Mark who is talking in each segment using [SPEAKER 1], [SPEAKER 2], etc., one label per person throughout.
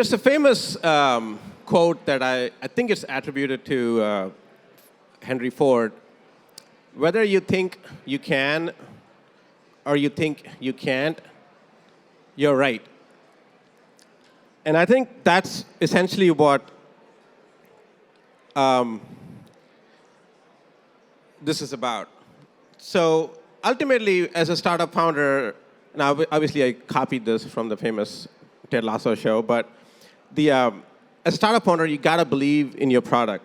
[SPEAKER 1] There's a famous quote that I think it's attributed to Henry Ford. Whether you think you can or you think you can't, you're right. And I think that's essentially what this is about. So ultimately, as a startup founder, now obviously I copied this from the famous Ted Lasso show, but as a startup founder, you gotta believe in your product.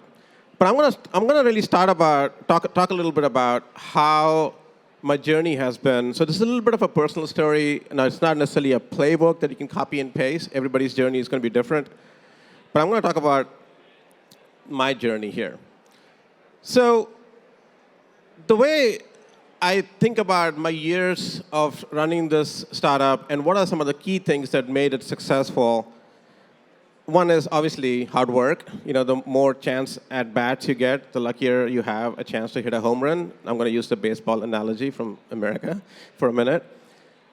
[SPEAKER 1] But I'm gonna really talk a little bit about how my journey has been. So this is a little bit of a personal story. Now, it's not necessarily a playbook that you can copy and paste. Everybody's journey is going to be different. But I'm going to talk about my journey here. So the way I think about my years of running this startup and what are some of the key things that made it successful. One is obviously hard work. The more chance at bats you get, the luckier you have a chance to hit a home run. I'm going to use the baseball analogy from America for a minute.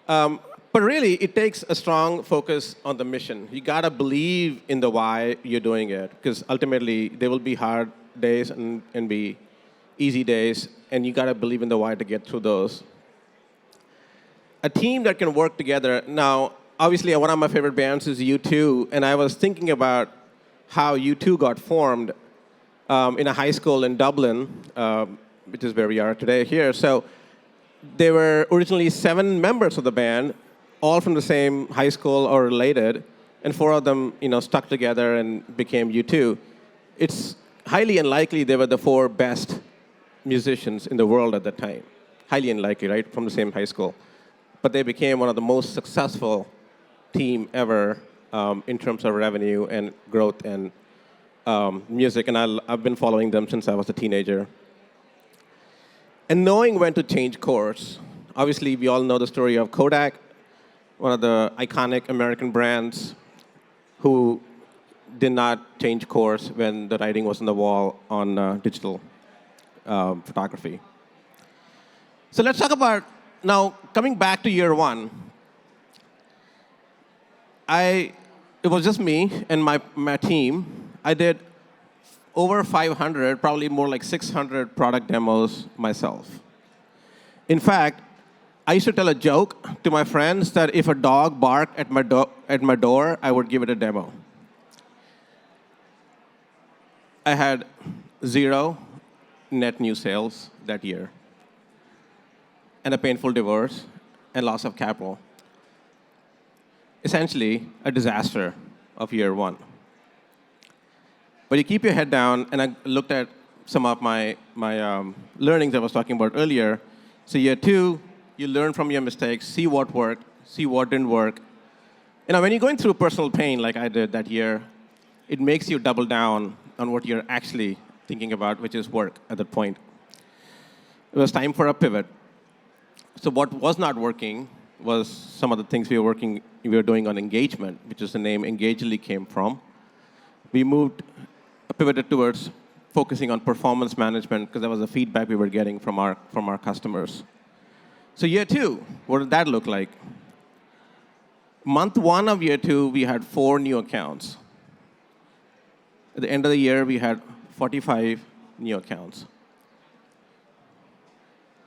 [SPEAKER 1] But really, it takes a strong focus on the mission. You got to believe in the why you're doing it, because ultimately, there will be hard days and be easy days, and you got to believe in the why to get through those. A team that can work together. Now, obviously, one of my favorite bands is U2, and I was thinking about how U2 got formed in a high school in Dublin, which is where we are today here. So there were originally 7 members of the band, all from the same high school or related, and 4 of them stuck together and became U2. It's highly unlikely they were the 4 best musicians in the world at that time. Highly unlikely, right, from the same high school. But they became one of the most successful team ever in terms of revenue and growth and music, and I've been following them since I was a teenager. And knowing when to change course. Obviously, we all know the story of Kodak, one of the iconic American brands who did not change course when the writing was on the wall on digital photography. So let's talk about, now, coming back to year one. It was just me and my team. I did over 500, probably more like 600 product demos myself. In fact, I used to tell a joke to my friends that if a dog barked at my door, I would give it a demo. I had 0 net new sales that year, and a painful divorce and loss of capital. Essentially, a disaster of year one. But you keep your head down, and I looked at some of my learnings I was talking about earlier. So year 2, you learn from your mistakes, see what worked, see what didn't work. When you're going through personal pain like I did that year, it makes you double down on what you're actually thinking about, which is work at that point. It was time for a pivot. So what was not working was some of the things we were doing on engagement, which is the name Engagedly came from. We pivoted towards focusing on performance management because that was the feedback we were getting from our customers. So year 2, what did that look like? Month 1 of year 2, we had 4 new accounts. At the end of the year, we had 45 new accounts.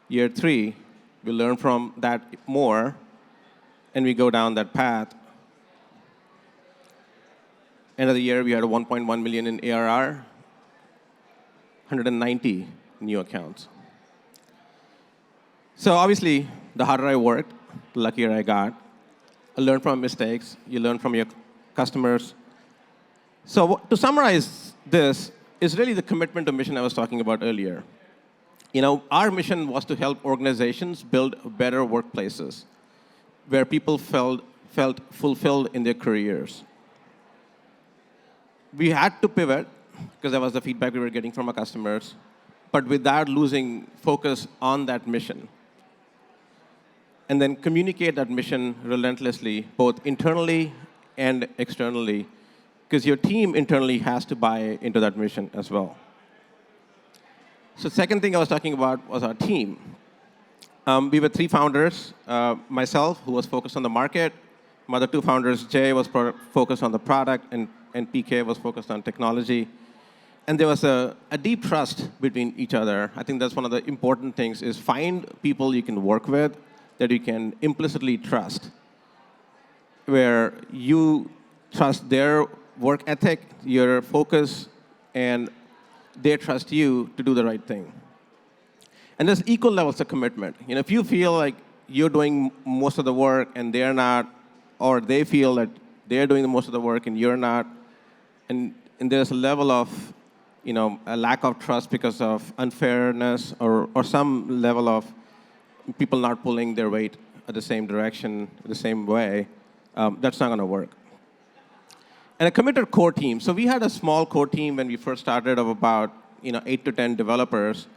[SPEAKER 1] Year 3, we learn from that more, and we go down that path. End of the year, we had 1.1 million in ARR, 190 new accounts. So obviously, the harder I worked, the luckier I got. I learned from mistakes. You learn from your customers. So to summarize this, is really the commitment to mission I was talking about earlier. Our mission was to help organizations build better workplaces where people felt fulfilled in their careers. We had to pivot because that was the feedback we were getting from our customers, but without losing focus on that mission. And then communicate that mission relentlessly, both internally and externally, because your team internally has to buy into that mission as well. So the second thing I was talking about was our team. We were 3 founders, myself, who was focused on the market, my other two founders, Jay was focused on the product, and PK was focused on technology. And there was a deep trust between each other. I think that's one of the important things, is find people you can work with that you can implicitly trust, where you trust their work ethic, your focus, and they trust you to do the right thing. And there's equal levels of commitment. If you feel like you're doing most of the work and they're not, or they feel that they're doing the most of the work and you're not, and there's a level of a lack of trust because of unfairness or some level of people not pulling their weight at the same direction, the same way, that's not going to work. And a committed core team. So we had a small core team when we first started of about 8 to 10 developers,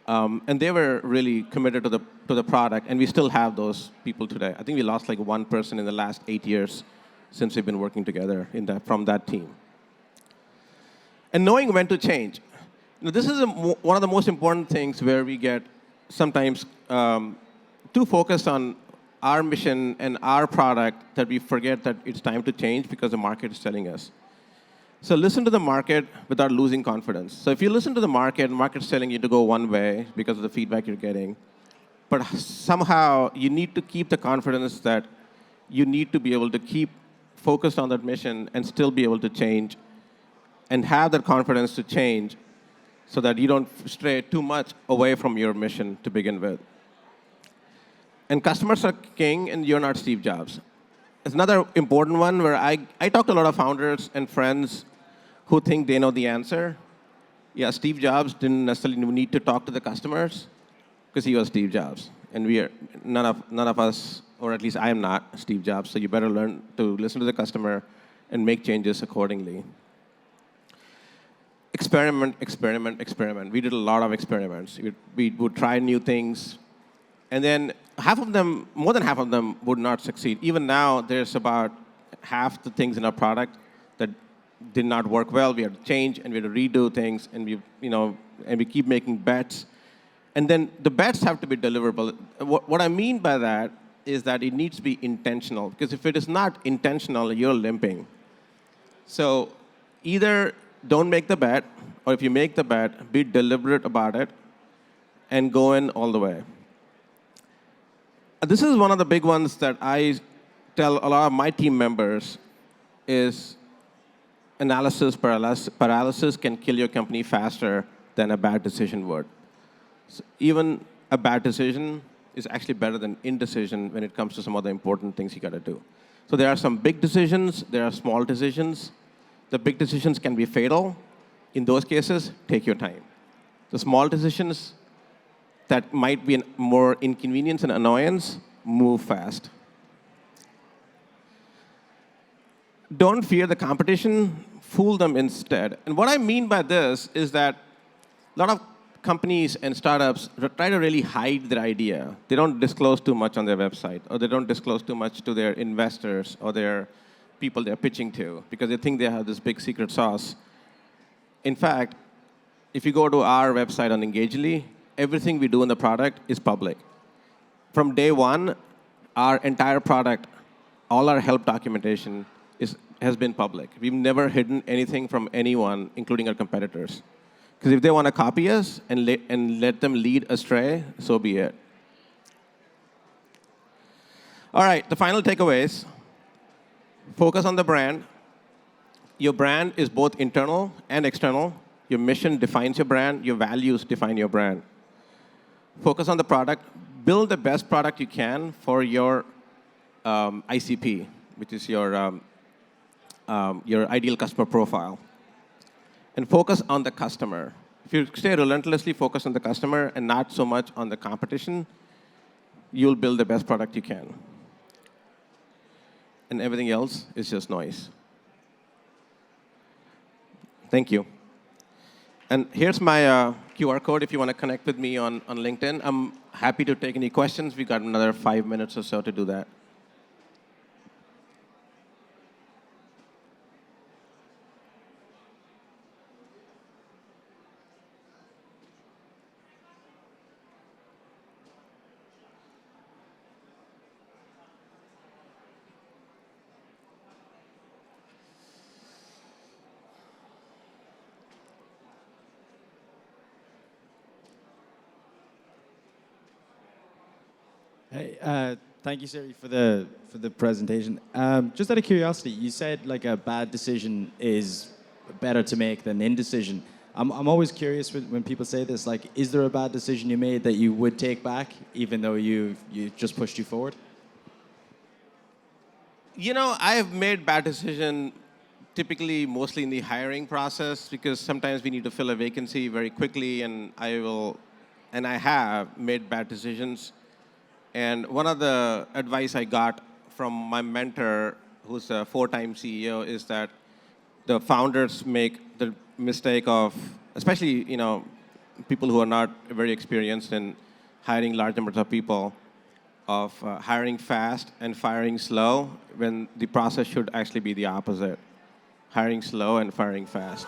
[SPEAKER 1] and they were really committed to the product, and we still have those people today. I think we lost like one person in the last 8 years since we've been working together from that team. And knowing when to change. This is one of the most important things where we get sometimes too focused on our mission and our product that we forget that it's time to change because the market is telling us. So listen to the market without losing confidence. So if you listen to the market's telling you to go one way because of the feedback you're getting, but somehow you need to keep the confidence that you need to be able to keep focused on that mission and still be able to change and have that confidence to change so that you don't stray too much away from your mission to begin with. And customers are king, and you're not Steve Jobs. It's another important one where I talk to a lot of founders and friends who think they know the answer. Yeah, Steve Jobs didn't necessarily need to talk to the customers because he was Steve Jobs. And none of us, or at least I am not Steve Jobs, so you better learn to listen to the customer and make changes accordingly. Experiment, experiment, experiment. We did a lot of experiments. We would try new things. And then more than half of them would not succeed. Even now, there's about half the things in our product that did not work well. We had to change, and we had to redo things, and we keep making bets. And then the bets have to be deliverable. What I mean by that is that it needs to be intentional. Because if it is not intentional, you're limping. So either don't make the bet, or if you make the bet, be deliberate about it and go in all the way. This is one of the big ones that I tell a lot of my team members is analysis paralysis can kill your company faster than a bad decision would. So even a bad decision is actually better than indecision when it comes to some other important things you got to do. So there are some big decisions, there are small decisions. The big decisions can be fatal. In those cases, take your time. The small decisions that might be more inconvenience and annoyance, move fast. Don't fear the competition, fool them instead. And what I mean by this is that a lot of companies and startups try to really hide their idea. They don't disclose too much on their website, or they don't disclose too much to their investors or their people they're pitching to, because they think they have this big secret sauce. In fact, if you go to our website on Engagedly, everything we do in the product is public. From day one, our entire product, all our help documentation has been public. We've never hidden anything from anyone, including our competitors. Because if they want to copy us and let them lead astray, so be it. All right, the final takeaways. Focus on the brand. Your brand is both internal and external. Your mission defines your brand. Your values define your brand. Focus on the product. Build the best product you can for your ICP, which is your ideal customer profile. And focus on the customer. If you stay relentlessly focused on the customer and not so much on the competition, you'll build the best product you can. And everything else is just noise. Thank you. And here's my QR code if you want to connect with me on LinkedIn. I'm happy to take any questions. We've got another 5 minutes or so to do that.
[SPEAKER 2] Hey, thank you, Siri, for the presentation. Just out of curiosity, you said like a bad decision is better to make than indecision. I'm always curious when people say this. Like, is there a bad decision you made that you would take back, even though you just pushed you forward?
[SPEAKER 1] You know, I have made bad decisions typically mostly in the hiring process because sometimes we need to fill a vacancy very quickly, and I have made bad decisions. And one of the advice I got from my mentor, who's a four-time CEO, is that the founders make the mistake of, especially people who are not very experienced in hiring large numbers of people, of hiring fast and firing slow when the process should actually be the opposite: hiring slow and firing fast.